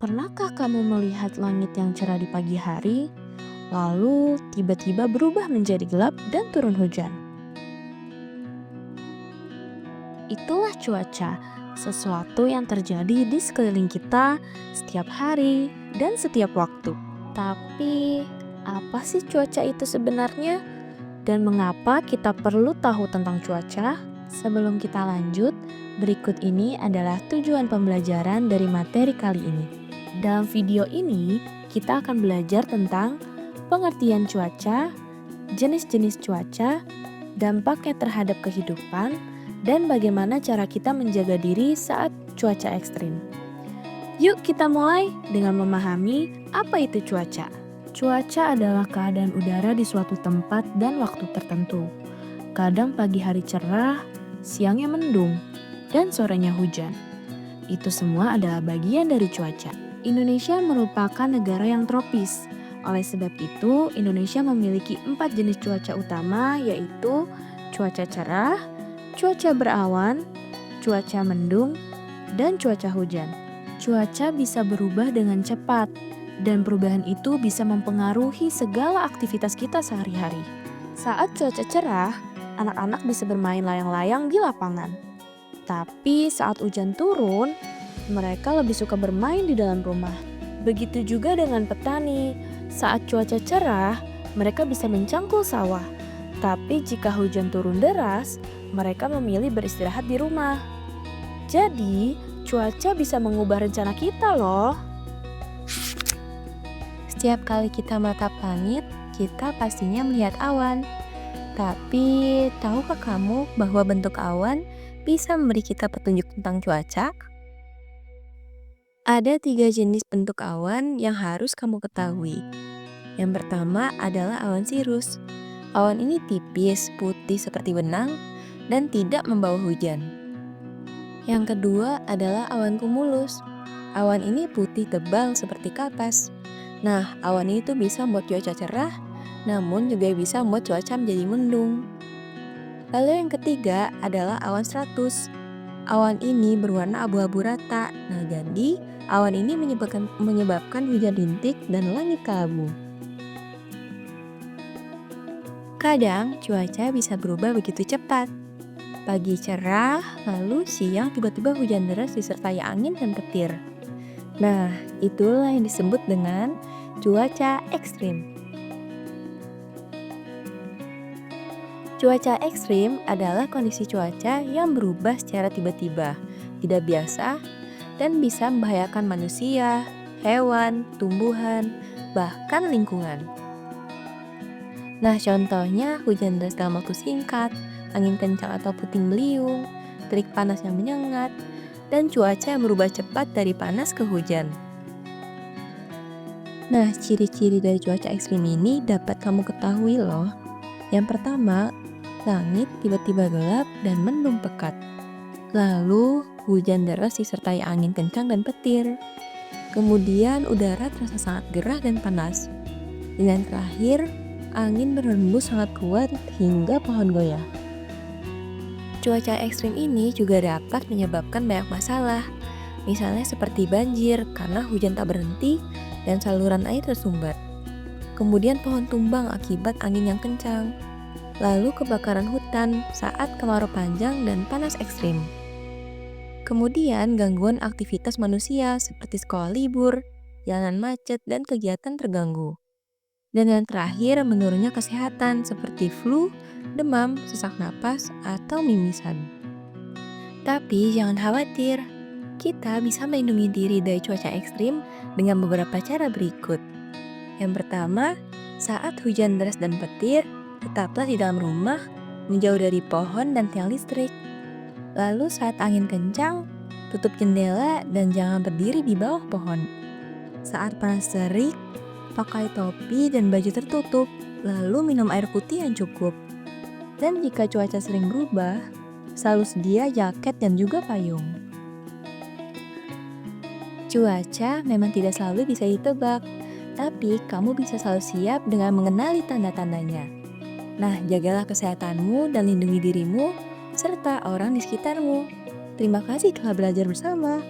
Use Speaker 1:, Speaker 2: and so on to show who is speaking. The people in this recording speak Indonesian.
Speaker 1: Pernahkah kamu melihat langit yang cerah di pagi hari, lalu tiba-tiba berubah menjadi gelap dan turun hujan? Itulah cuaca, sesuatu yang terjadi di sekeliling kita setiap hari dan setiap waktu. Tapi, apa sih cuaca itu sebenarnya? Dan mengapa kita perlu tahu tentang cuaca? Sebelum kita lanjut, berikut ini adalah tujuan pembelajaran dari materi kali ini. Dalam video ini, kita akan belajar tentang pengertian cuaca, jenis-jenis cuaca, dampaknya terhadap kehidupan, dan bagaimana cara kita menjaga diri saat cuaca ekstrim. Yuk kita mulai dengan memahami apa itu cuaca. Cuaca adalah keadaan udara di suatu tempat dan waktu tertentu. Kadang pagi hari cerah, siangnya mendung, dan sorenya hujan. Itu semua adalah bagian dari cuaca. Indonesia merupakan negara yang tropis. Oleh sebab itu, Indonesia memiliki 4 jenis cuaca utama, yaitu cuaca cerah, cuaca berawan, cuaca mendung, dan cuaca hujan. Cuaca bisa berubah dengan cepat, dan perubahan itu bisa mempengaruhi segala aktivitas kita sehari-hari. Saat cuaca cerah, anak-anak bisa bermain layang-layang di lapangan. Tapi saat hujan turun, mereka lebih suka bermain di dalam rumah. Begitu juga dengan petani. Saat cuaca cerah, mereka bisa mencangkul sawah. Tapi jika hujan turun deras, mereka memilih beristirahat di rumah. Jadi, cuaca bisa mengubah rencana kita loh. Setiap kali kita menatap langit, kita pastinya melihat awan. Tapi, tahukah kamu bahwa bentuk awan bisa memberi kita petunjuk tentang cuaca? Ada 3 jenis bentuk awan yang harus kamu ketahui. Yang pertama adalah awan sirus. Awan ini tipis, putih seperti benang, dan tidak membawa hujan. Yang kedua adalah awan cumulus. Awan ini putih tebal seperti kapas. Nah, awan ini tuh bisa membuat cuaca cerah, namun juga bisa membuat cuaca menjadi mendung. Lalu yang ketiga adalah awan stratus. Awan ini berwarna abu-abu rata. Nah, jadi awan ini menyebabkan hujan rintik dan langit kelabu. Kadang cuaca bisa berubah begitu cepat. Pagi cerah, lalu siang tiba-tiba hujan deras disertai angin dan petir. Nah, itulah yang disebut dengan cuaca ekstrim. Cuaca ekstrim adalah kondisi cuaca yang berubah secara tiba-tiba, tidak biasa, dan bisa membahayakan manusia, hewan, tumbuhan, bahkan lingkungan. Nah, contohnya hujan deras dalam waktu singkat, angin kencang atau puting beliung, terik panas yang menyengat, dan cuaca yang berubah cepat dari panas ke hujan. Nah, ciri-ciri dari cuaca ekstrim ini dapat kamu ketahui loh. Yang pertama, langit tiba-tiba gelap dan mendung pekat. Lalu, hujan deras disertai angin kencang dan petir. Kemudian, udara terasa sangat gerah dan panas. Dan yang terakhir, angin berhembus sangat kuat hingga pohon goyah. Cuaca ekstrim ini juga dapat menyebabkan banyak masalah. Misalnya seperti banjir karena hujan tak berhenti dan saluran air tersumbat. Kemudian pohon tumbang akibat angin yang kencang. Lalu kebakaran hutan saat kemarau panjang dan panas ekstrim. Kemudian gangguan aktivitas manusia seperti sekolah libur, jalanan macet, dan kegiatan terganggu. Dan yang terakhir menurunnya kesehatan seperti flu, demam, sesak napas, atau mimisan. Tapi jangan khawatir, kita bisa melindungi diri dari cuaca ekstrim dengan beberapa cara berikut. Yang pertama, saat hujan deras dan petir, tetaplah di dalam rumah, menjauh dari pohon dan tiang listrik. Lalu saat angin kencang, tutup jendela dan jangan berdiri di bawah pohon. Saat panas terik, pakai topi dan baju tertutup, lalu minum air putih yang cukup. Dan jika cuaca sering berubah, selalu sedia jaket dan juga payung. Cuaca memang tidak selalu bisa ditebak, tapi kamu bisa selalu siap dengan mengenali tanda-tandanya. Nah, jagalah kesehatanmu dan lindungi dirimu, serta orang di sekitarmu. Terima kasih telah belajar bersama.